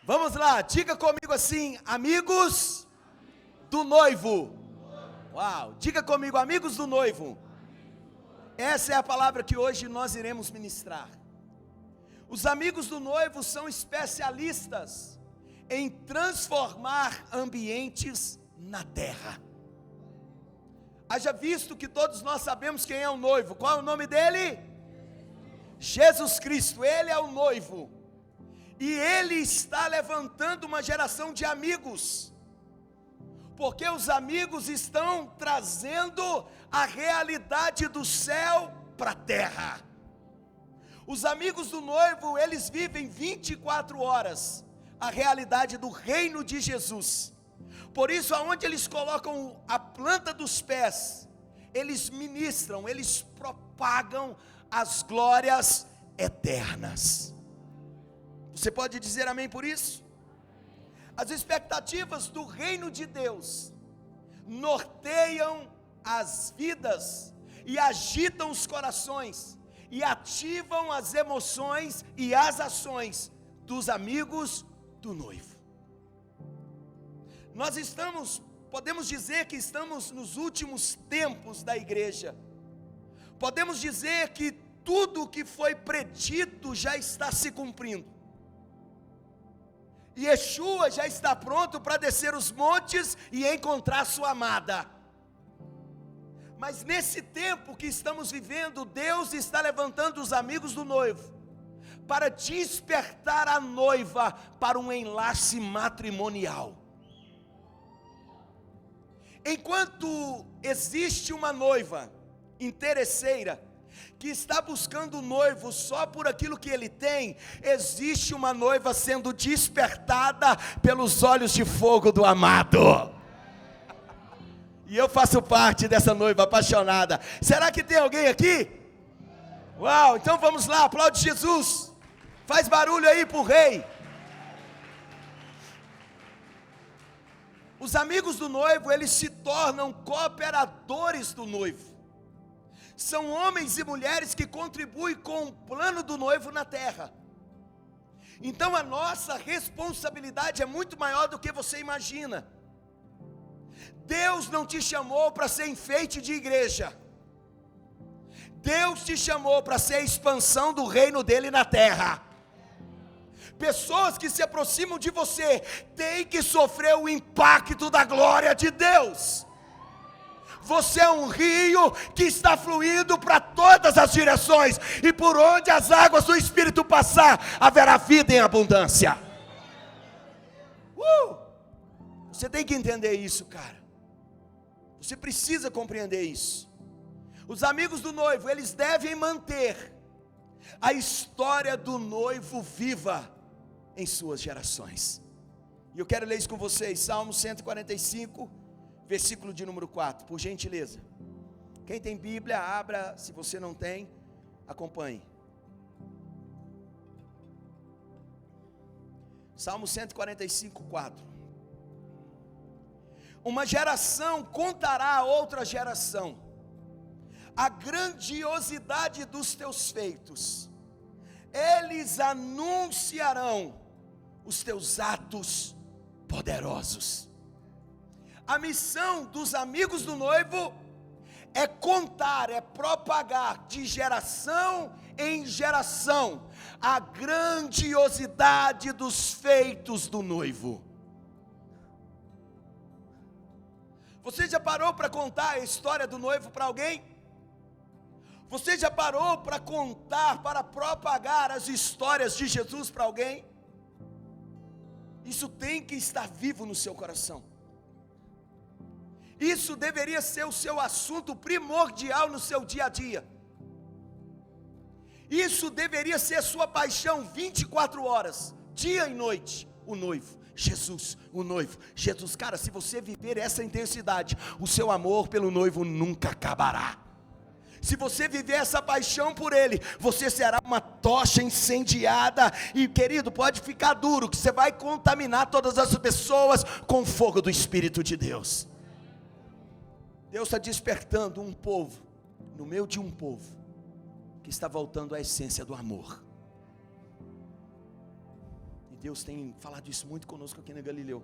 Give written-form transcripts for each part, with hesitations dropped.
Vamos lá, diga comigo assim: amigos do noivo. Uau, diga comigo, amigos do noivo. Essa é a palavra que hoje nós iremos ministrar. Os amigos do noivo são especialistas em transformar ambientes na terra. Haja visto que todos nós sabemos quem é o noivo. Qual é o nome dele? Jesus Cristo. Ele é o noivo. E ele está levantando uma geração de amigos, porque os amigos estão trazendo a realidade do céu para a terra. Os amigos do noivo, eles vivem 24 horas a realidade do reino de Jesus. Por isso, aonde eles colocam a planta dos pés, eles ministram, eles propagam as glórias eternas. Você pode dizer amém por isso? As expectativas do reino de Deus norteiam as vidas e agitam os corações e ativam as emoções e as ações dos amigos do noivo. Nós podemos dizer que estamos nos últimos tempos da igreja. Podemos dizer que tudo o que foi predito já está se cumprindo. Yeshua já está pronto para descer os montes e encontrar sua amada. Mas nesse tempo que estamos vivendo, Deus está levantando os amigos do noivo para despertar a noiva para um enlace matrimonial. Enquanto existe uma noiva interesseira que está buscando o noivo só por aquilo que ele tem, existe uma noiva sendo despertada pelos olhos de fogo do amado. E eu faço parte dessa noiva apaixonada. Será que tem alguém aqui? Uau, então vamos lá, aplaude Jesus. Faz barulho aí pro rei. Os amigos do noivo, eles se tornam cooperadores do noivo. São homens e mulheres que contribuem com o plano do noivo na terra. Então a nossa responsabilidade é muito maior do que você imagina. Deus não te chamou para ser enfeite de igreja. Deus te chamou para ser a expansão do reino dele na terra. Pessoas que se aproximam de você têm que sofrer o impacto da glória de Deus. Você é um rio que está fluindo para todas as direções, e por onde as águas do Espírito passar, haverá vida em abundância. Você tem que entender isso, cara. Você precisa compreender isso. Os amigos do noivo, eles devem manter a história do noivo viva em suas gerações. E eu quero ler isso com vocês, Salmo 145, versículo de número 4, por gentileza. Quem tem Bíblia, abra. Se você não tem, acompanhe. Salmo 145, 4. Uma geração contará a outra geração a grandiosidade dos teus feitos. Eles anunciarão os teus atos poderosos. A missão dos amigos do noivo é contar, é propagar de geração em geração a grandiosidade dos feitos do noivo. Você já parou para contar a história do noivo para alguém? Você já parou para contar, para propagar as histórias de Jesus para alguém? Isso tem que estar vivo no seu coração. Isso deveria ser o seu assunto primordial no seu dia a dia. Isso deveria ser a sua paixão 24 horas, dia e noite. O noivo, Jesus, o noivo, Jesus. Cara, se você viver essa intensidade, o seu amor pelo noivo nunca acabará. Se você viver essa paixão por ele, você será uma tocha incendiada. E querido, pode ficar duro, que você vai contaminar todas as pessoas com o fogo do Espírito de Deus. Deus está despertando um povo, no meio de um povo, que está voltando à essência do amor. Deus tem falado isso muito conosco aqui na Galileu.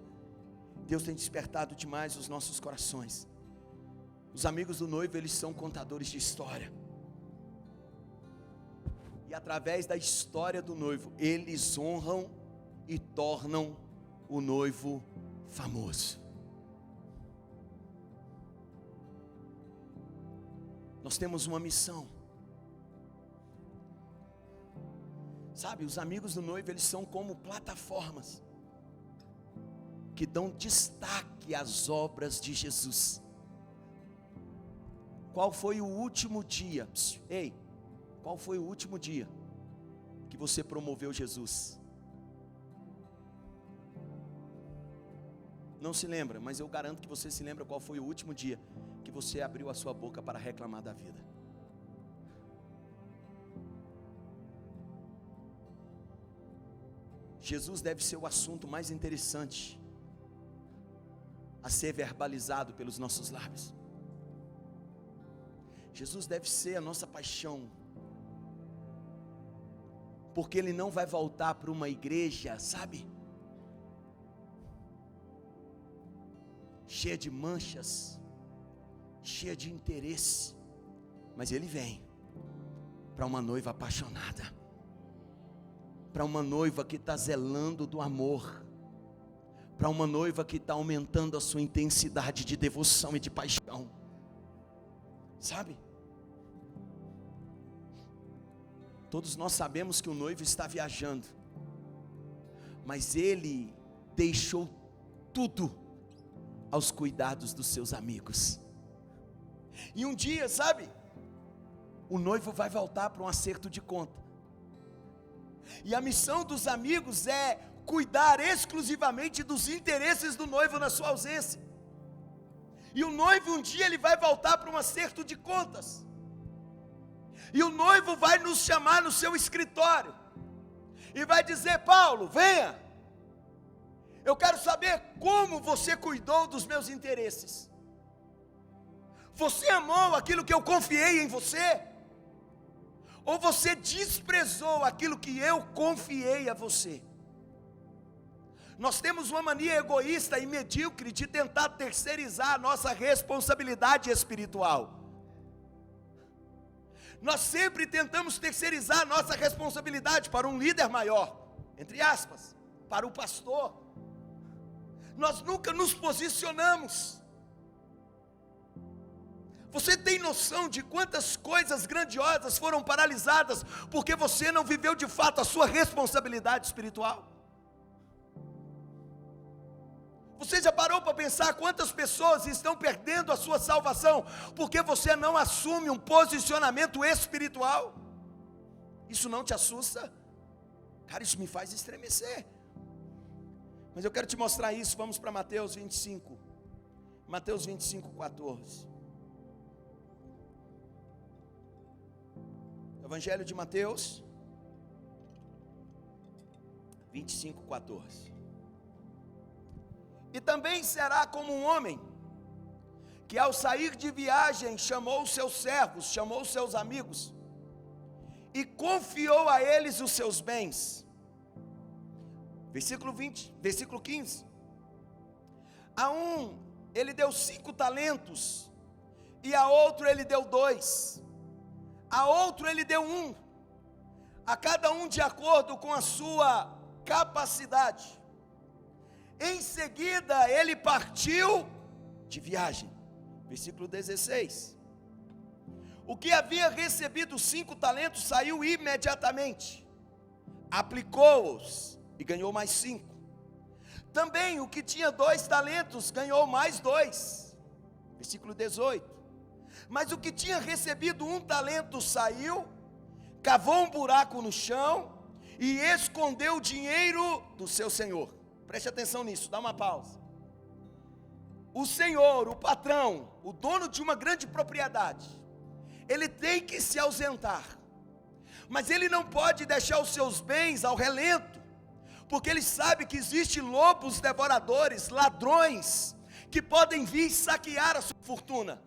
Deus tem despertado demais os nossos corações. Os amigos do noivo, eles são contadores de história. E através da história do noivo, eles honram e tornam o noivo famoso. Nós temos uma missão. Sabe, os amigos do noivo, eles são como plataformas que dão destaque às obras de Jesus. Qual foi o último dia? Ei, qual foi o último dia que você promoveu Jesus? Não se lembra, mas eu garanto que você se lembra qual foi o último dia que você abriu a sua boca para reclamar da vida. Jesus deve ser o assunto mais interessante a ser verbalizado pelos nossos lábios. Jesus deve ser a nossa paixão, porque Ele não vai voltar para uma igreja, sabe, cheia de manchas, cheia de interesse, mas Ele vem para uma noiva apaixonada, para uma noiva que está zelando do amor, para uma noiva que está aumentando a sua intensidade de devoção e de paixão, sabe? Todos nós sabemos que o noivo está viajando, mas ele deixou tudo aos cuidados dos seus amigos. E um dia, sabe, o noivo vai voltar para um acerto de conta. E a missão dos amigos é cuidar exclusivamente dos interesses do noivo na sua ausência. E o noivo um dia ele vai voltar para um acerto de contas. E o noivo vai nos chamar no seu escritório e vai dizer: Paulo, venha, eu quero saber como você cuidou dos meus interesses. Você amou aquilo que eu confiei em você? Ou você desprezou aquilo que eu confiei a você? Nós temos uma mania egoísta e medíocre de tentar terceirizar a nossa responsabilidade espiritual. Nós sempre tentamos terceirizar a nossa responsabilidade para um líder maior, entre aspas, para o pastor. Nós nunca nos posicionamos. Você tem noção de quantas coisas grandiosas foram paralisadas porque você não viveu de fato a sua responsabilidade espiritual? Você já parou para pensar quantas pessoas estão perdendo a sua salvação porque você não assume um posicionamento espiritual? Isso não te assusta? Cara, isso me faz estremecer. Mas eu quero te mostrar isso. Vamos para Mateus 25. Mateus 25, 14. Evangelho de Mateus 25, 14. E também será como um homem que ao sair de viagem chamou os seus servos, chamou os seus amigos e confiou a eles os seus bens. Versículo 15. A um ele deu 5 talentos, e a outro ele deu 2, a outro ele deu 1, a cada um de acordo com a sua capacidade. Em seguida ele partiu de viagem. Versículo 16. O que havia recebido 5 talentos saiu imediatamente, aplicou-os e ganhou mais 5. Também o que tinha 2 talentos ganhou mais 2. Versículo 18. Mas o que tinha recebido 1 talento saiu, cavou um buraco no chão e escondeu o dinheiro do seu senhor. Preste atenção nisso, dá uma pausa. O senhor, o patrão, o dono de uma grande propriedade, ele tem que se ausentar, mas ele não pode deixar os seus bens ao relento, porque ele sabe que existem lobos devoradores, ladrões, que podem vir saquear a sua fortuna.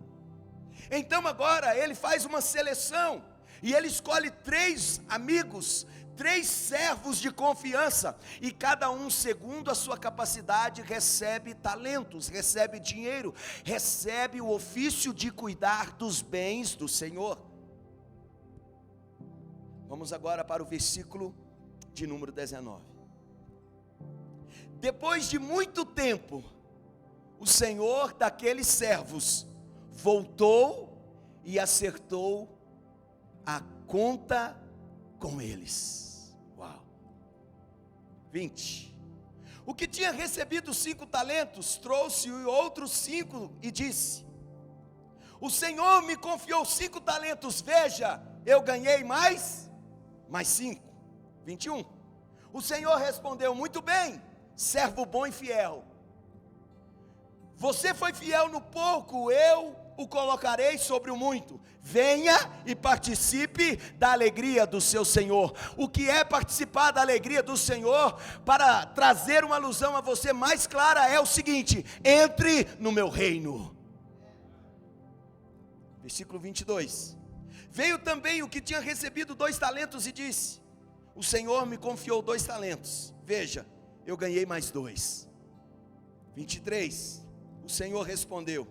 Então agora ele faz uma seleção, e ele escolhe 3 amigos, 3 servos de confiança, e cada um segundo a sua capacidade recebe talentos, recebe dinheiro, recebe o ofício de cuidar dos bens do Senhor. Vamos agora para o versículo de número 19. Depois de muito tempo, o Senhor daqueles servos voltou e acertou a conta com eles. Uau! 20. O que tinha recebido 5 talentos, trouxe outros 5 e disse: o Senhor me confiou 5 talentos, veja, eu ganhei mais 5. 21. O Senhor respondeu: muito bem, servo bom e fiel. Você foi fiel no pouco, eu o colocarei sobre o muito. Venha e participe da alegria do seu Senhor. O que é participar da alegria do Senhor? Para trazer uma alusão a você mais clara, é o seguinte: entre no meu reino. Versículo 22. Veio também o que tinha recebido 2 talentos e disse: o Senhor me confiou 2 talentos, veja, eu ganhei mais 2. 23. O Senhor respondeu: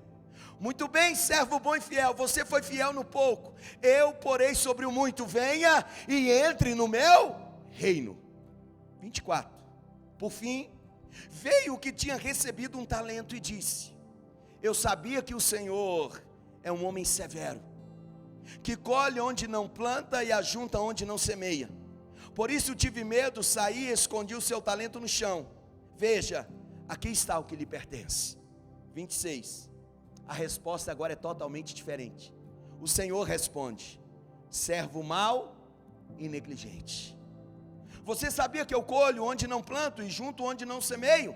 muito bem, servo bom e fiel, você foi fiel no pouco, eu porei sobre o muito, venha e entre no meu reino. 24. Por fim, veio o que tinha recebido 1 talento e disse: eu sabia que o Senhor é um homem severo, que colhe onde não planta e ajunta onde não semeia. Por isso tive medo, saí e escondi o seu talento no chão. Veja, aqui está o que lhe pertence. 26. A resposta agora é totalmente diferente. O Senhor responde: servo mau e negligente. Você sabia que eu colho onde não planto e junto onde não semeio?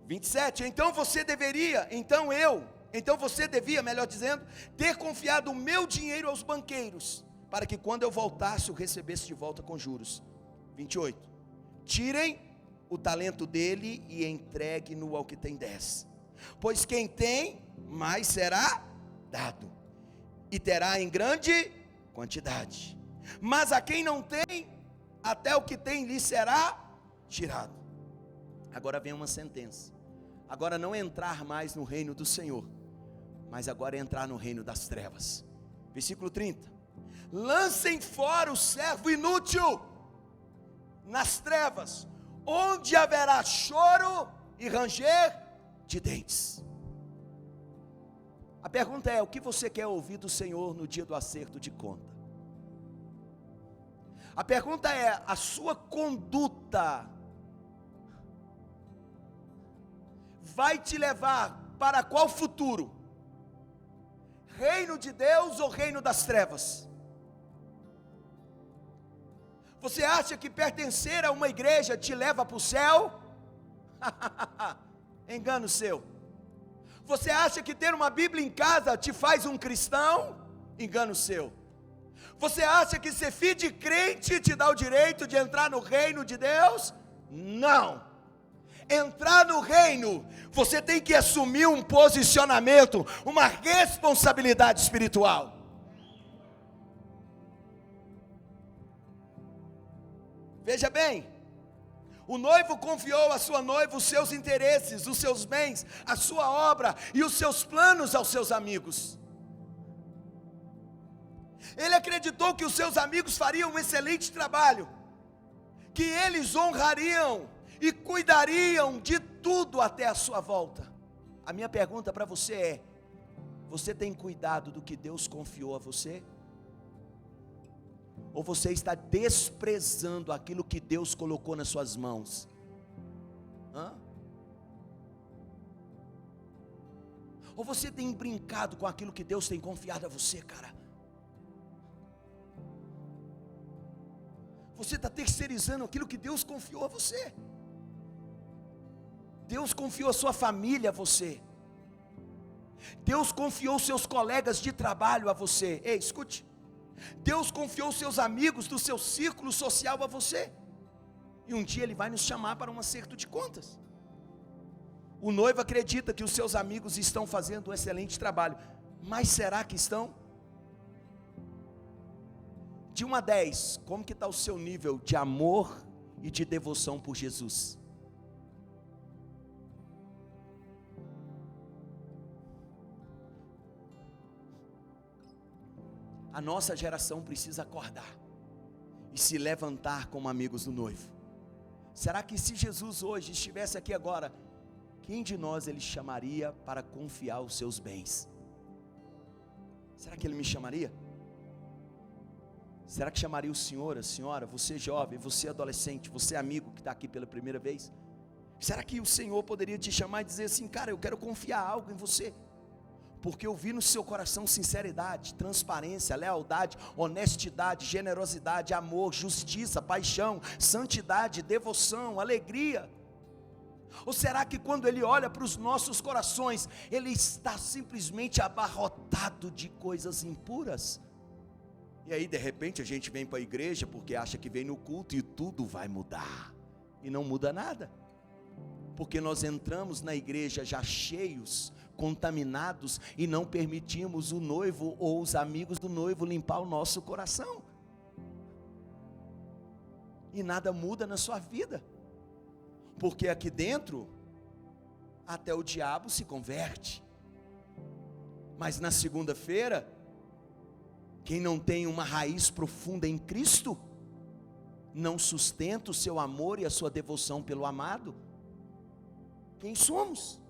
27. Então você devia, melhor dizendo, ter confiado o meu dinheiro aos banqueiros, para que quando eu voltasse, eu recebesse de volta com juros. 28. Tirem o talento dele e entregue-no ao que tem 10. Pois quem tem, mais será dado, e terá em grande quantidade. Mas a quem não tem, até o que tem lhe será tirado. Agora vem uma sentença. Agora não entrar mais no reino do Senhor, mas agora entrar no reino das trevas. Versículo 30. Lancem fora o servo inútil nas trevas, onde haverá choro e ranger de dentes. A pergunta é: o que você quer ouvir do Senhor no dia do acerto de conta? A pergunta é: a sua conduta vai te levar para qual futuro? Reino de Deus ou reino das trevas? Você acha que pertencer a uma igreja te leva para o céu? Engano seu. Você acha que ter uma Bíblia em casa te faz um cristão? Engano seu. Você acha que ser filho de crente te dá o direito de entrar no reino de Deus? Não. Entrar no reino, você tem que assumir um posicionamento, uma responsabilidade espiritual. Veja bem, o noivo confiou à sua noiva os seus interesses, os seus bens, a sua obra e os seus planos aos seus amigos. Ele acreditou que os seus amigos fariam um excelente trabalho, que eles honrariam e cuidariam de tudo até a sua volta. A minha pergunta para você é: você tem cuidado do que Deus confiou a você? Ou você está desprezando aquilo que Deus colocou nas suas mãos? Ou você tem brincado com aquilo que Deus tem confiado a você, cara? Você está terceirizando aquilo que Deus confiou a você. Deus confiou a sua família a você. Deus confiou seus colegas de trabalho a você. Ei, escute. Deus confiou seus amigos do seu círculo social a você. E um dia Ele vai nos chamar para um acerto de contas. O noivo acredita que os seus amigos estão fazendo um excelente trabalho. Mas será que estão? De 1 a 10, como que está o seu nível de amor e de devoção por Jesus? A nossa geração precisa acordar e se levantar como amigos do noivo. Será que se Jesus hoje estivesse aqui agora, quem de nós ele chamaria para confiar os seus bens? Será que ele me chamaria? Será que chamaria o senhor, a senhora, você jovem, você adolescente, você amigo que está aqui pela primeira vez? Será que o Senhor poderia te chamar e dizer assim: cara, eu quero confiar algo em você, porque eu vi no seu coração sinceridade, transparência, lealdade, honestidade, generosidade, amor, justiça, paixão, santidade, devoção, alegria? Ou será que quando Ele olha para os nossos corações, Ele está simplesmente abarrotado de coisas impuras? E aí de repente a gente vem para a igreja porque acha que vem no culto e tudo vai mudar, e não muda nada, porque nós entramos na igreja já cheios, contaminados, e não permitimos o noivo ou os amigos do noivo limpar o nosso coração, e nada muda na sua vida, porque aqui dentro até o diabo se converte, mas na segunda-feira, quem não tem uma raiz profunda em Cristo, não sustenta o seu amor e a sua devoção pelo amado. Quem somos?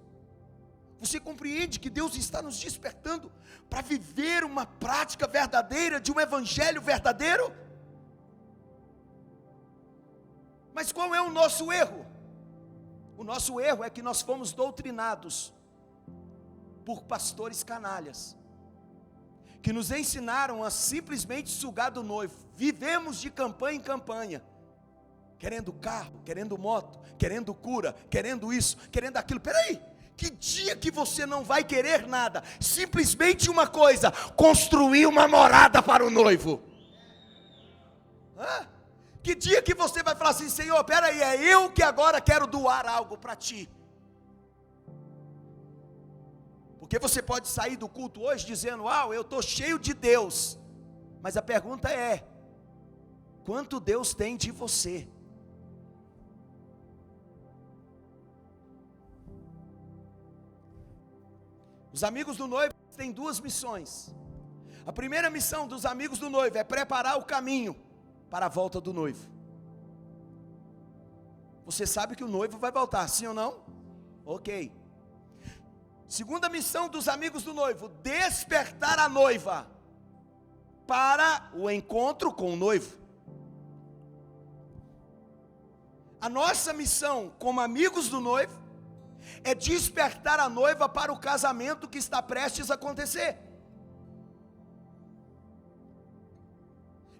Você compreende que Deus está nos despertando para viver uma prática verdadeira de um evangelho verdadeiro? Mas qual é o nosso erro? O nosso erro é que nós fomos doutrinados por pastores canalhas, que nos ensinaram a simplesmente sugar do noivo. Vivemos de campanha em campanha, querendo carro, querendo moto, querendo cura, querendo isso, querendo aquilo. Peraí, que dia que você não vai querer nada? Simplesmente uma coisa: construir uma morada para o noivo. Que dia que você vai falar assim: Senhor, peraí, é eu que agora quero doar algo para ti? Porque você pode sair do culto hoje dizendo: uau, eu estou cheio de Deus. Mas a pergunta é: quanto Deus tem de você? Os amigos do noivo têm duas missões. A primeira missão dos amigos do noivo é preparar o caminho para a volta do noivo. Você sabe que o noivo vai voltar, sim ou não? Ok. Segunda missão dos amigos do noivo: despertar a noiva para o encontro com o noivo. A nossa missão como amigos do noivo é despertar a noiva para o casamento que está prestes a acontecer.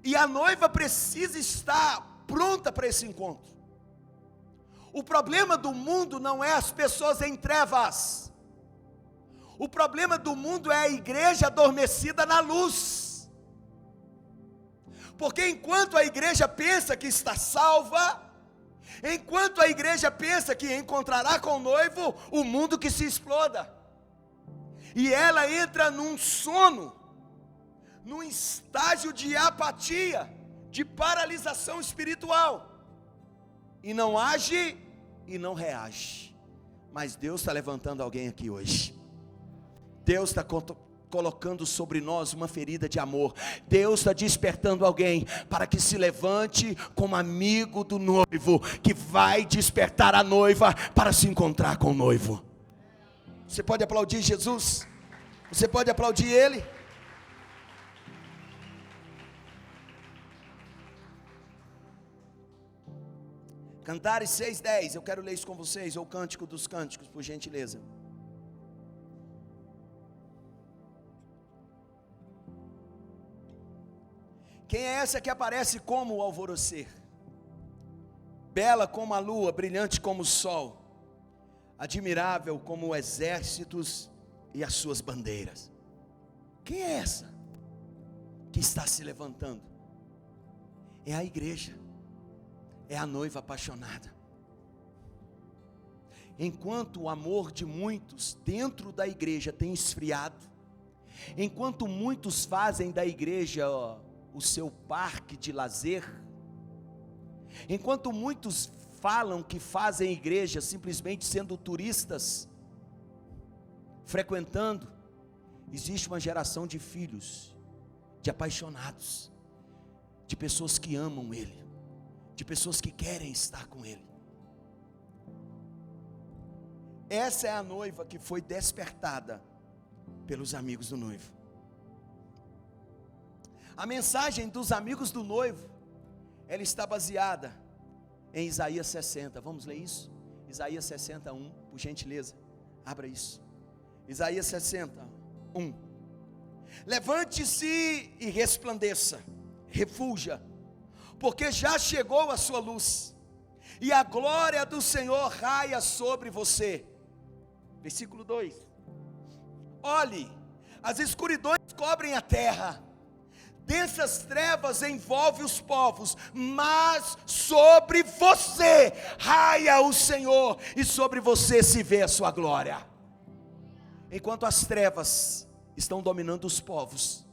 E a noiva precisa estar pronta para esse encontro. O problema do mundo não é as pessoas em trevas. O problema do mundo é a igreja adormecida na luz. Porque enquanto a igreja pensa que está salva, enquanto a igreja pensa que encontrará com o noivo, o mundo que se exploda. E ela entra num sono, num estágio de apatia, de paralisação espiritual, e não age e não reage. Mas Deus está levantando alguém aqui hoje. Deus está colocando sobre nós uma ferida de amor. Deus está despertando alguém para que se levante como amigo do noivo, que vai despertar a noiva para se encontrar com o noivo. Você pode aplaudir Jesus? Você pode aplaudir Ele? Cantares 6:10, eu quero ler isso com vocês, ou Cântico dos Cânticos, por gentileza. Quem é essa que aparece como o alvorecer? Bela como a lua, brilhante como o sol, admirável como exércitos e as suas bandeiras. Quem é essa que está se levantando? É a igreja, é a noiva apaixonada. Enquanto o amor de muitos dentro da igreja tem esfriado, enquanto muitos fazem da igreja o seu parque de lazer. Enquanto muitos falam que fazem igreja simplesmente sendo turistas, frequentando, existe uma geração de filhos, de apaixonados, de pessoas que amam Ele, de pessoas que querem estar com Ele. Essa é a noiva que foi despertada pelos amigos do noivo. A mensagem dos amigos do noivo, ela está baseada em Isaías 60. Vamos ler isso? Isaías 61, por gentileza, abra isso. Isaías 61. Levante-se e resplandeça, refulja, porque já chegou a sua luz, e a glória do Senhor raia sobre você. Versículo 2. Olhe, as escuridões cobrem a terra, densas trevas envolvem os povos, mas sobre você raia o Senhor, e sobre você se vê a sua glória. Enquanto as trevas estão dominando os povos,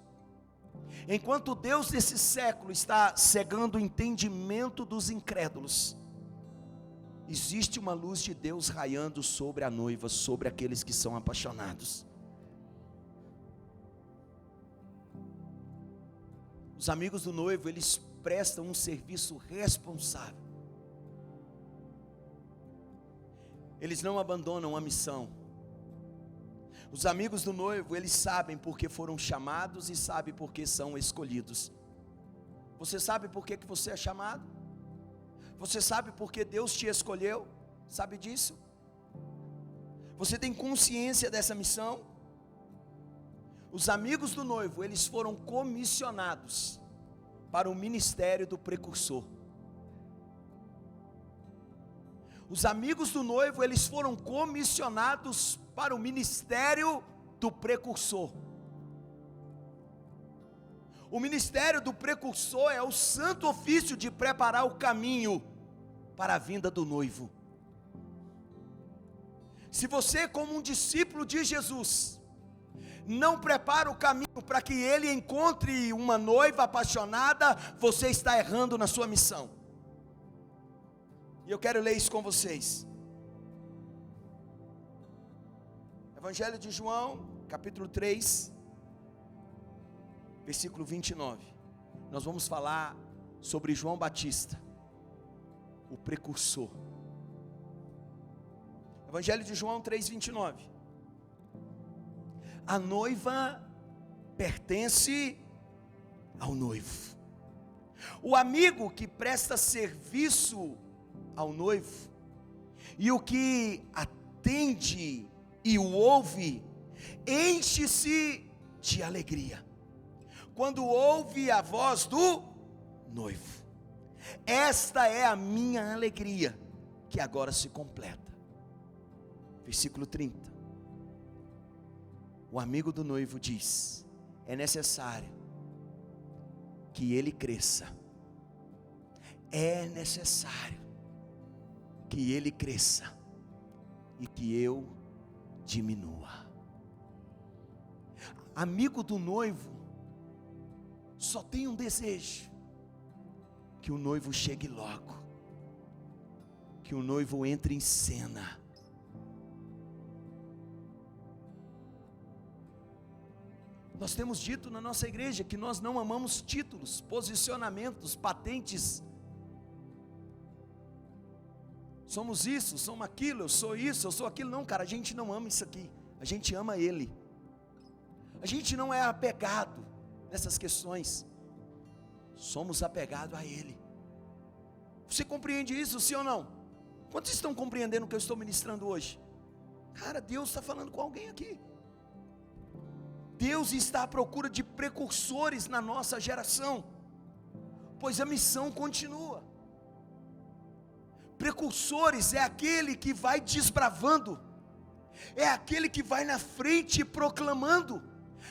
enquanto o Deus desse século está cegando o entendimento dos incrédulos, existe uma luz de Deus raiando sobre a noiva, sobre aqueles que são apaixonados. Os amigos do noivo, eles prestam um serviço responsável. Eles não abandonam a missão. Os amigos do noivo, eles sabem porque foram chamados e sabem porque são escolhidos. Você sabe por que você é chamado? Você sabe porque Deus te escolheu? Sabe disso? Você tem consciência dessa missão? Os amigos do noivo, eles foram comissionados para o ministério do precursor. Os amigos do noivo, eles foram comissionados para o ministério do precursor. O ministério do precursor é o santo ofício de preparar o caminho para a vinda do noivo. Se você, como um discípulo de Jesus, não prepara o caminho para que ele encontre uma noiva apaixonada, você está errando na sua missão. E eu quero ler isso com vocês. Evangelho de João, capítulo 3, versículo 29. Nós vamos falar sobre João Batista, o precursor. Evangelho de João 3, 29. A noiva pertence ao noivo. O amigo que presta serviço ao noivo, e o que atende e o ouve, enche-se de alegria quando ouve a voz do noivo. Esta é a minha alegria, que agora se completa. Versículo 30. O amigo do noivo diz: é necessário que ele cresça. É necessário que ele cresça e que eu diminua. Amigo do noivo só tem um desejo: que o noivo chegue logo, que o noivo entre em cena. Nós temos dito na nossa igreja que nós não amamos títulos, posicionamentos, patentes. Somos isso, somos aquilo, eu sou isso, eu sou aquilo. Não, cara, a gente não ama isso aqui. A gente ama Ele. A gente não é apegado nessas questões. Somos apegados a Ele. Você compreende isso, sim ou não? Quantos estão compreendendo o que eu estou ministrando hoje? Cara, Deus está falando com alguém aqui. Deus está à procura de precursores na nossa geração, pois a missão continua. Precursores é aquele que vai desbravando, é aquele que vai na frente proclamando,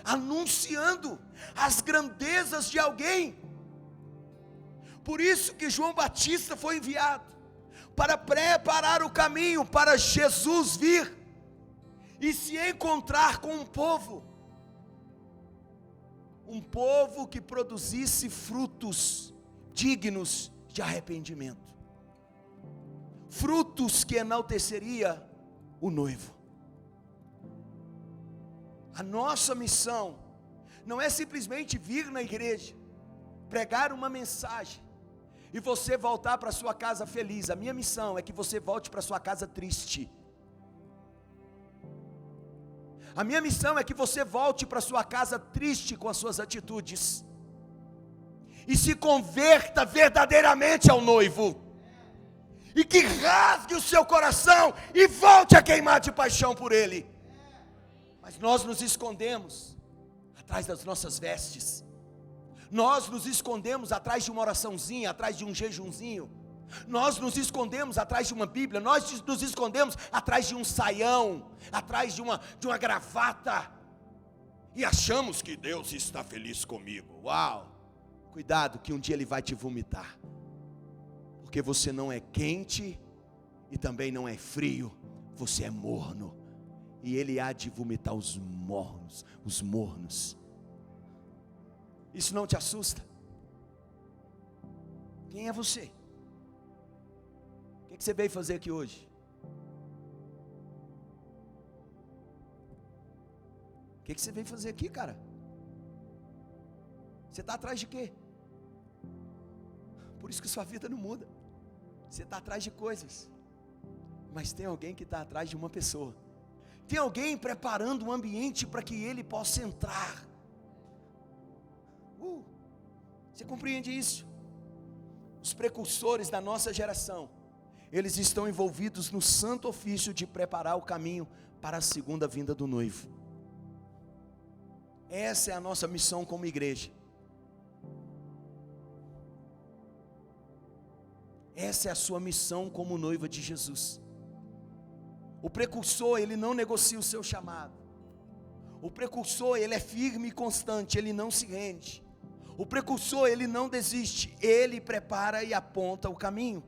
anunciando as grandezas de alguém. Por isso que João Batista foi enviado, para preparar o caminho para Jesus vir e se encontrar com um povo um povo que produzisse frutos dignos de arrependimento, frutos que enalteceria o noivo. A nossa missão não é simplesmente vir na igreja, pregar uma mensagem e você voltar para sua casa feliz. A minha missão é que você volte para sua casa triste. A minha missão é que você volte para sua casa triste com as suas atitudes e se converta verdadeiramente ao noivo, e que rasgue o seu coração e volte a queimar de paixão por ele. Mas nós nos escondemos atrás das nossas vestes, nós nos escondemos atrás de uma oraçãozinha, atrás de um jejumzinho, nós nos escondemos atrás de uma Bíblia, nós nos escondemos atrás de um saião, atrás de uma gravata, e achamos que Deus está feliz comigo. Uau! Cuidado que um dia Ele vai te vomitar, porque você não é quente e também não é frio, você é morno, e Ele há de vomitar os mornos. Isso não te assusta? Quem é você? O que você veio fazer aqui hoje? O que você veio fazer aqui, cara? Você está atrás de quê? Por isso que sua vida não muda. Você está atrás de coisas, mas tem alguém que está atrás de uma pessoa. Tem alguém preparando um ambiente para que ele possa entrar. Você compreende isso? Os precursores da nossa geração, eles estão envolvidos no santo ofício de preparar o caminho para a segunda vinda do noivo. Essa é a nossa missão como igreja. Essa é a sua missão como noiva de Jesus. O precursor, ele não negocia o seu chamado. O precursor, ele é firme e constante, ele não se rende. O precursor, ele não desiste, ele prepara e aponta o caminho.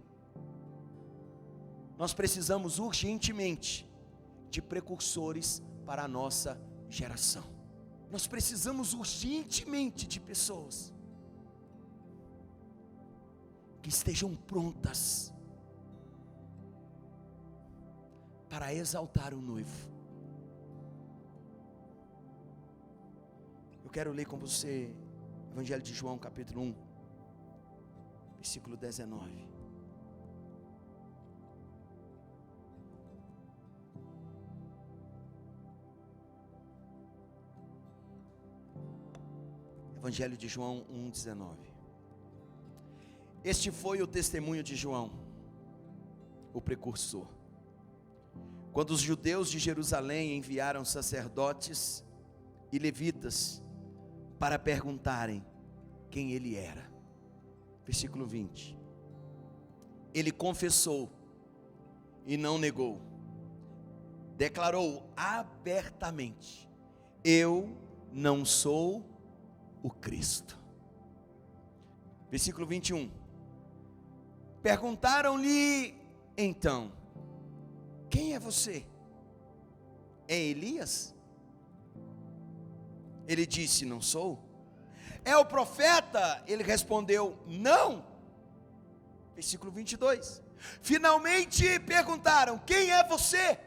Nós precisamos urgentemente de precursores para a nossa geração. Nós precisamos urgentemente de pessoas que estejam prontas para exaltar o noivo. Eu quero ler com você Evangelho de João, capítulo 1, versículo 19. Evangelho de João 1,19. Este foi o testemunho de João, o precursor. Quando os judeus de Jerusalém enviaram sacerdotes e levitas para perguntarem quem ele era. Versículo 20. Ele confessou e não negou. Declarou abertamente: eu não sou o Cristo. Versículo 21. Perguntaram-lhe então: quem é você? É Elias? Ele disse: não sou. É o profeta? Ele respondeu: não. Versículo 22. Finalmente perguntaram: quem é você?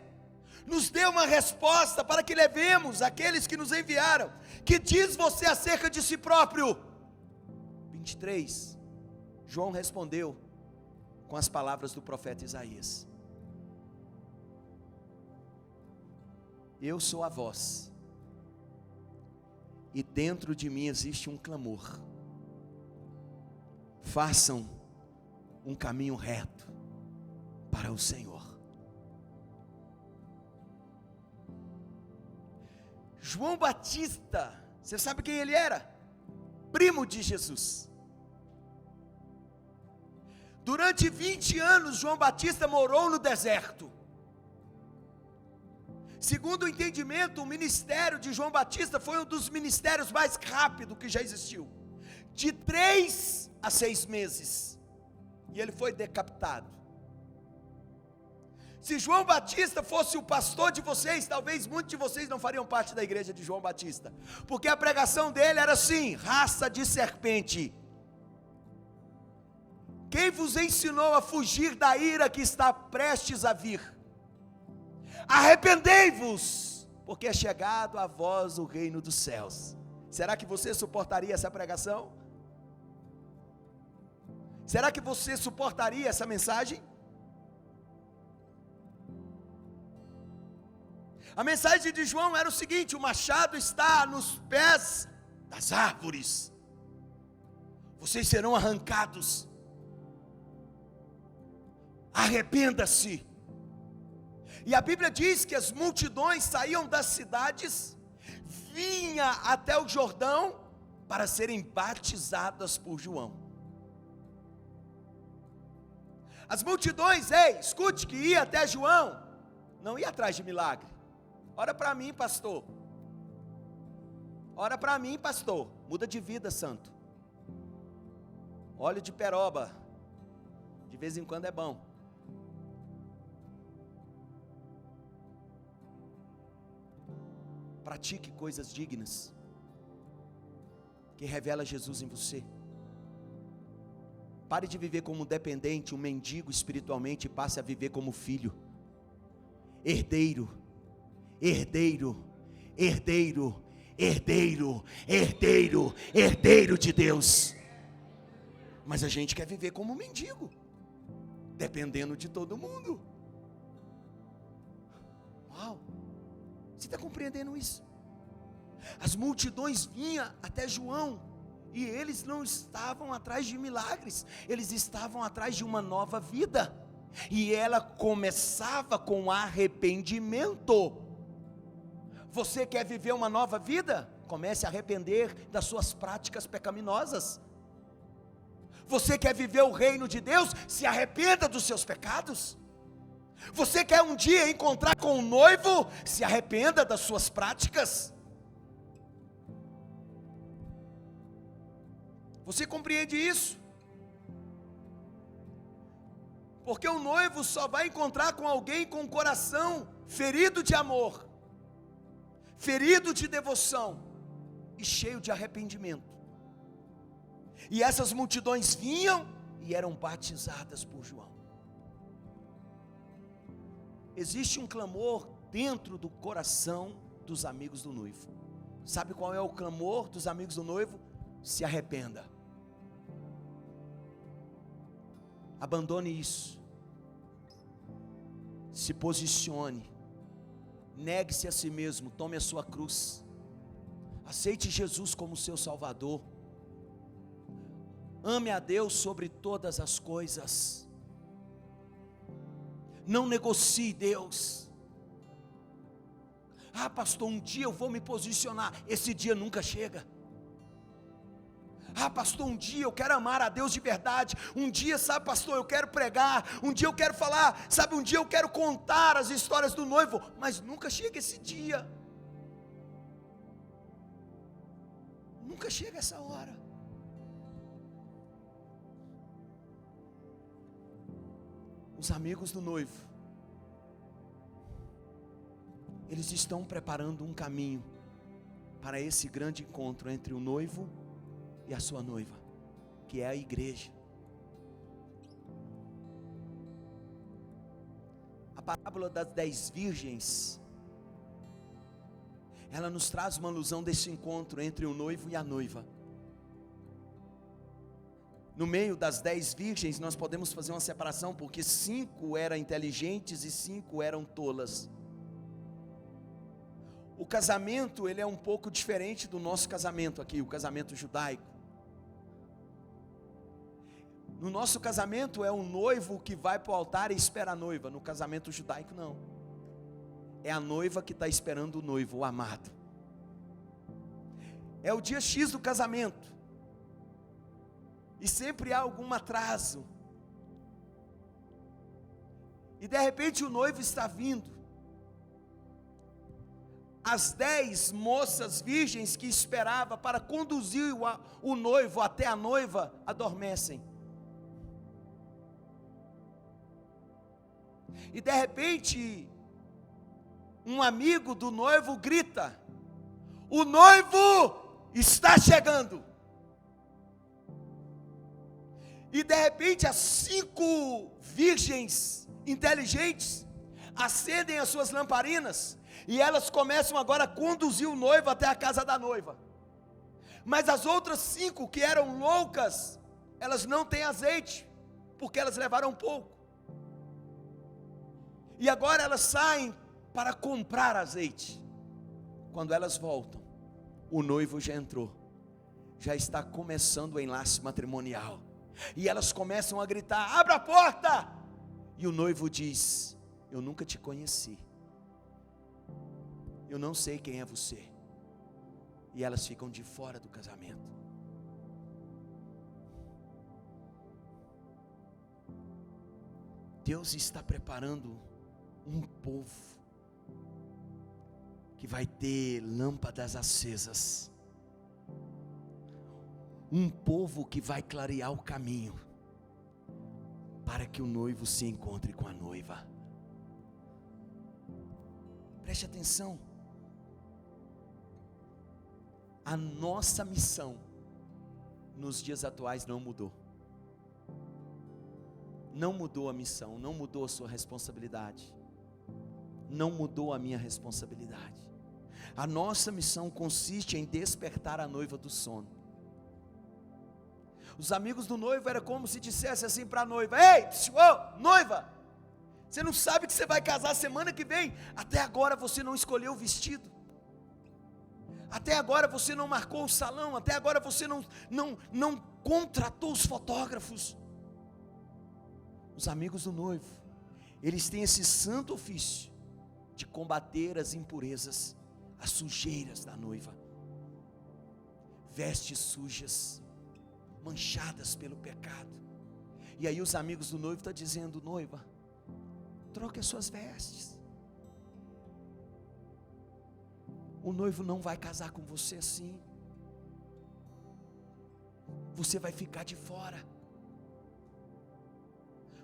Nos dê uma resposta para que levemos aqueles que nos enviaram. Que diz você acerca de si próprio? 23. João respondeu com as palavras do profeta Isaías: eu sou a voz, e dentro de mim existe um clamor: façam um caminho reto para o Senhor. João Batista, você sabe quem ele era? Primo de Jesus. Durante 20 anos, João Batista morou no deserto. Segundo o entendimento, o ministério de João Batista foi um dos ministérios mais rápidos que já existiu. De 3 a 6 meses. E ele foi decapitado. Se João Batista fosse o pastor de vocês, talvez muitos de vocês não fariam parte da igreja de João Batista, porque a pregação dele era assim: raça de serpente. Quem vos ensinou a fugir da ira que está prestes a vir? Arrependei-vos, porque é chegado a vós o reino dos céus. Será que você suportaria essa pregação? Será que você suportaria essa mensagem? A mensagem de João era o seguinte: o machado está nos pés das árvores, vocês serão arrancados, arrependa-se. E a Bíblia diz que as multidões saíam das cidades, vinha até o Jordão para serem batizadas por João. As multidões, escute, que ia até João, não ia atrás de milagre. Ora para mim, pastor. Ora para mim, pastor. Muda de vida, santo. Óleo de peroba, de vez em quando é bom. Pratique coisas dignas, que revela Jesus em você. Pare de viver como um dependente, um mendigo espiritualmente, e passe a viver como filho, herdeiro, herdeiro, herdeiro, herdeiro, herdeiro, herdeiro de Deus. Mas a gente quer viver como um mendigo, dependendo de todo mundo. Uau! Você está compreendendo isso? As multidões vinham até João, e eles não estavam atrás de milagres, eles estavam atrás de uma nova vida, e ela começava com arrependimento. Você quer viver uma nova vida? Comece a arrepender das suas práticas pecaminosas. Você quer viver o reino de Deus? Se arrependa dos seus pecados. Você quer um dia encontrar com o noivo? Se arrependa das suas práticas. Você compreende isso? Porque o noivo só vai encontrar com alguém com o coração ferido de amor, ferido de devoção e cheio de arrependimento. E essas multidões vinham e eram batizadas por João. Existe um clamor dentro do coração dos amigos do noivo. Sabe qual é o clamor dos amigos do noivo? Se arrependa. Abandone isso. Se posicione. Negue-se a si mesmo, tome a sua cruz. Aceite Jesus como seu Salvador. Ame a Deus sobre todas as coisas. Não negocie Deus. Ah, pastor, um dia eu vou me posicionar. Esse dia nunca chega. Ah, pastor, um dia eu quero amar a Deus de verdade. Um dia, sabe, pastor, eu quero pregar. Um dia eu quero falar, sabe, um dia eu quero contar as histórias do noivo. Mas nunca chega esse dia. Nunca chega essa hora. Os amigos do noivo, eles estão preparando um caminho para esse grande encontro entre o noivo e a sua noiva, que é a igreja. A parábola das 10 virgens, ela nos traz uma alusão desse encontro entre o noivo e a noiva. No meio das 10 virgens, nós podemos fazer uma separação, porque 5 eram inteligentes e 5 eram tolas. O casamento, ele é um pouco diferente do nosso casamento aqui, o casamento judaico. No nosso casamento é o noivo que vai para o altar e espera a noiva. No casamento judaico não. É a noiva que está esperando o noivo, o amado. É o dia X do casamento. E sempre há algum atraso. E de repente o noivo está vindo. As 10 moças virgens que esperava para conduzir o noivo até a noiva adormecem. E de repente, um amigo do noivo grita: o noivo está chegando. E de repente as 5 virgens inteligentes acendem as suas lamparinas, e elas começam agora a conduzir o noivo até a casa da noiva. Mas as outras 5 que eram loucas, elas não têm azeite, porque elas levaram pouco. E agora elas saem para comprar azeite. Quando elas voltam, o noivo já entrou, já está começando o enlace matrimonial. E elas começam a gritar: abra a porta! E o noivo diz: eu nunca te conheci, eu não sei quem é você. E elas ficam de fora do casamento. Deus está preparando um povo que vai ter lâmpadas acesas, um povo que vai clarear o caminho para que o noivo se encontre com a noiva. Preste atenção, a nossa missão nos dias atuais não mudou. Não mudou a missão, não mudou a sua responsabilidade, não mudou a minha responsabilidade. A nossa missão consiste em despertar a noiva do sono. Os amigos do noivo era como se dissesse assim para a noiva: ei, noiva, você não sabe que você vai casar semana que vem? Até agora você não escolheu o vestido, até agora você não marcou o salão, até agora você não contratou os fotógrafos. Os amigos do noivo, eles têm esse santo ofício de combater as impurezas, as sujeiras da noiva, vestes sujas, manchadas pelo pecado. E aí os amigos do noivo estão dizendo: noiva, troque as suas vestes. O noivo não vai casar com você assim, você vai ficar de fora,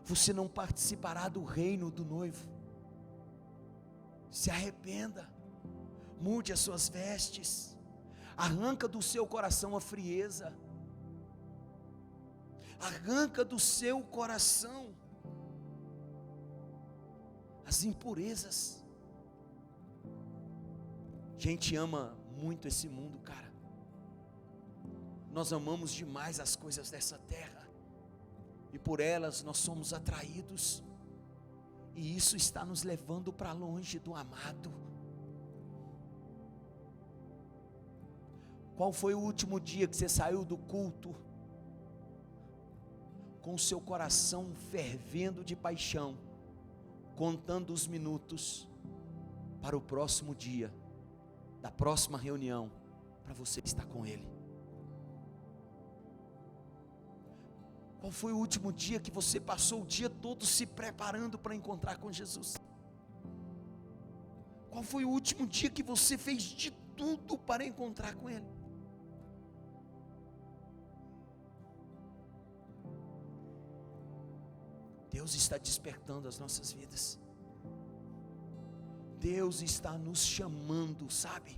você não participará do reino do noivo. Se arrependa, mude as suas vestes, arranca do seu coração a frieza, arranca do seu coração as impurezas. A gente ama muito esse mundo, cara. Nós amamos demais as coisas dessa terra, e por elas nós somos atraídos, e isso está nos levando para longe do amado. Qual foi o último dia que você saiu do culto com o seu coração fervendo de paixão, contando os minutos para o próximo dia, da próxima reunião, para você estar com Ele? Qual foi o último dia que você passou o dia todo se preparando para encontrar com Jesus? Qual foi o último dia que você fez de tudo para encontrar com Ele? Deus está despertando as nossas vidas. Deus está nos chamando, sabe,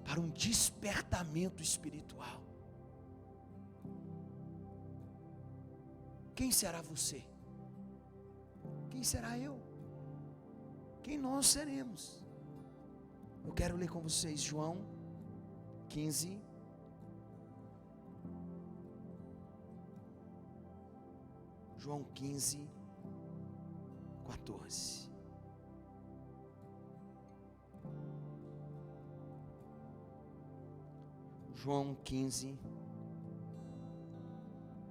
para um despertamento espiritual. Quem será você? Quem será eu? Quem nós seremos? Eu quero ler com vocês João 15. João 15, 14. João 15.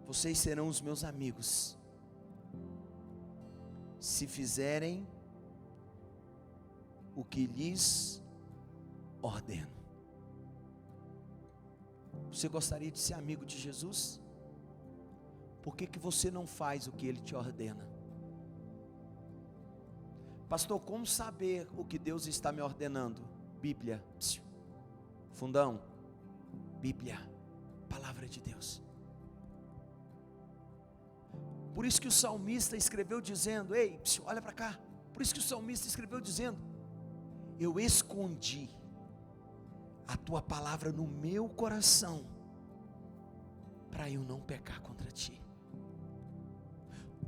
Vocês serão os meus amigos se fizerem o que lhes ordeno. Você gostaria de ser amigo de Jesus? Por que você não faz o que Ele te ordena? Pastor, como saber o que Deus está me ordenando? Bíblia. Fundão. Bíblia. Palavra de Deus. Por isso que o salmista escreveu dizendo, ei, olha para cá. Por isso que o salmista escreveu dizendo, eu escondi a tua palavra no meu coração, para eu não pecar contra ti.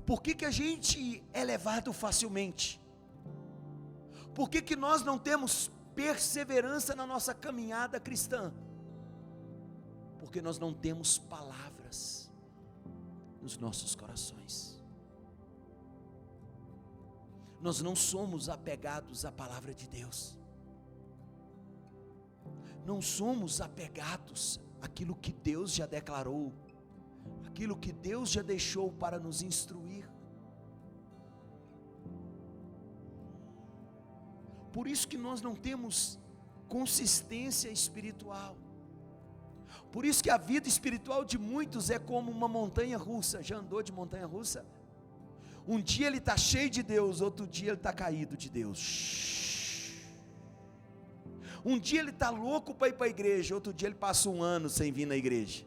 Por que a gente é levado facilmente? Por que nós não temos perseverança na nossa caminhada cristã? Porque nós não temos palavras nos nossos corações. Nós não somos apegados à palavra de Deus. Não somos apegados àquilo que Deus já declarou, aquilo que Deus já deixou para nos instruir. Por isso que nós não temos consistência espiritual. Por isso que a vida espiritual de muitos é como uma montanha russa. Já andou de montanha russa? Um dia ele está cheio de Deus, outro dia ele está caído de Deus. Um dia ele está louco para ir para a igreja, outro dia ele passa um ano sem vir na igreja.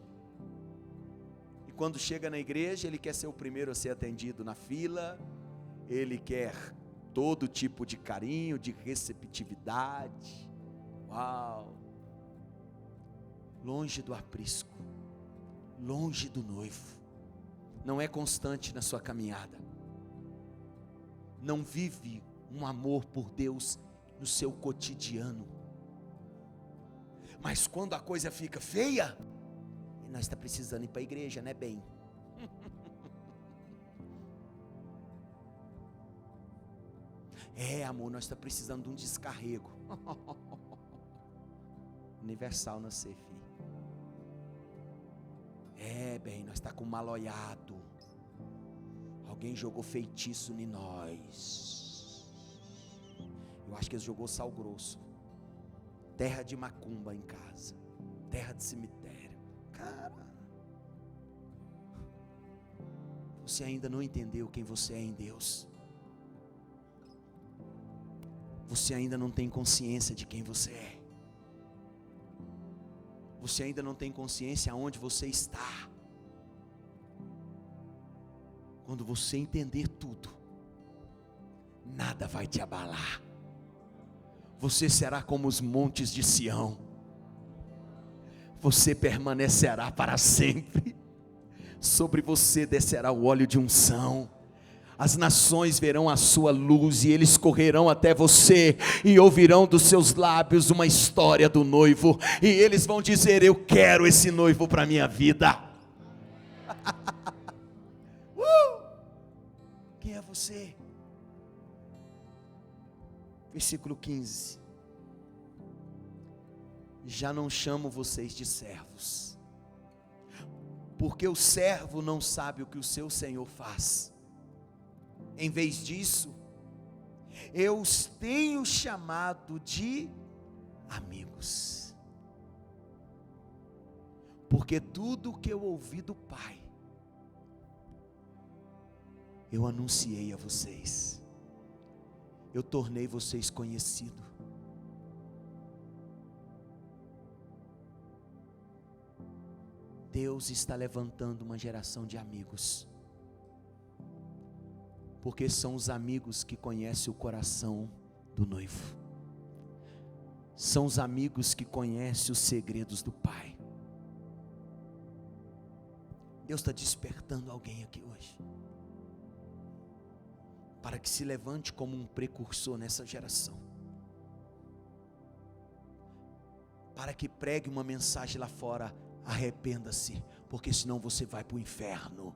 E quando chega na igreja, ele quer ser o primeiro a ser atendido na fila, ele quer todo tipo de carinho, de receptividade. Uau! Longe do aprisco, longe do noivo, não é constante na sua caminhada, não vive um amor por Deus no seu cotidiano. Mas quando a coisa fica feia, nós estamos precisando ir para a igreja, né, bem? Amor, nós estamos precisando de um descarrego. Universal na filho. Bem, nós está com maloiado. Alguém jogou feitiço em nós. Eu acho que ele jogou sal grosso. Terra de macumba em casa. Terra de cemitério. Cara, você ainda não entendeu quem você é em Deus. Você ainda não tem consciência de quem você é. Você ainda não tem consciência aonde você está. Quando você entender tudo, nada vai te abalar. Você será como os montes de Sião. Você permanecerá para sempre. Sobre você descerá o óleo de unção. As nações verão a sua luz e eles correrão até você e ouvirão dos seus lábios uma história do noivo. E eles vão dizer, eu quero esse noivo para a minha vida. Quem é você? Versículo 15. Já não chamo vocês de servos, porque o servo não sabe o que o seu senhor faz. Em vez disso, eu os tenho chamado de amigos, porque tudo o que eu ouvi do Pai, eu anunciei a vocês. Eu tornei vocês conhecidos. Deus está levantando uma geração de amigos, porque são os amigos que conhecem o coração do noivo, são os amigos que conhecem os segredos do Pai. Deus está despertando alguém aqui hoje, para que se levante como um precursor nessa geração, para que pregue uma mensagem lá fora: arrependa-se, porque senão você vai para o inferno.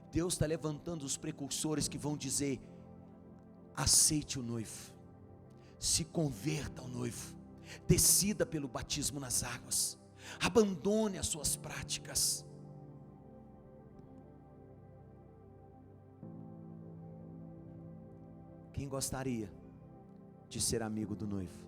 Deus está levantando os precursores que vão dizer: aceite o noivo, se converta ao noivo, decida pelo batismo nas águas, abandone as suas práticas. Quem gostaria de ser amigo do noivo?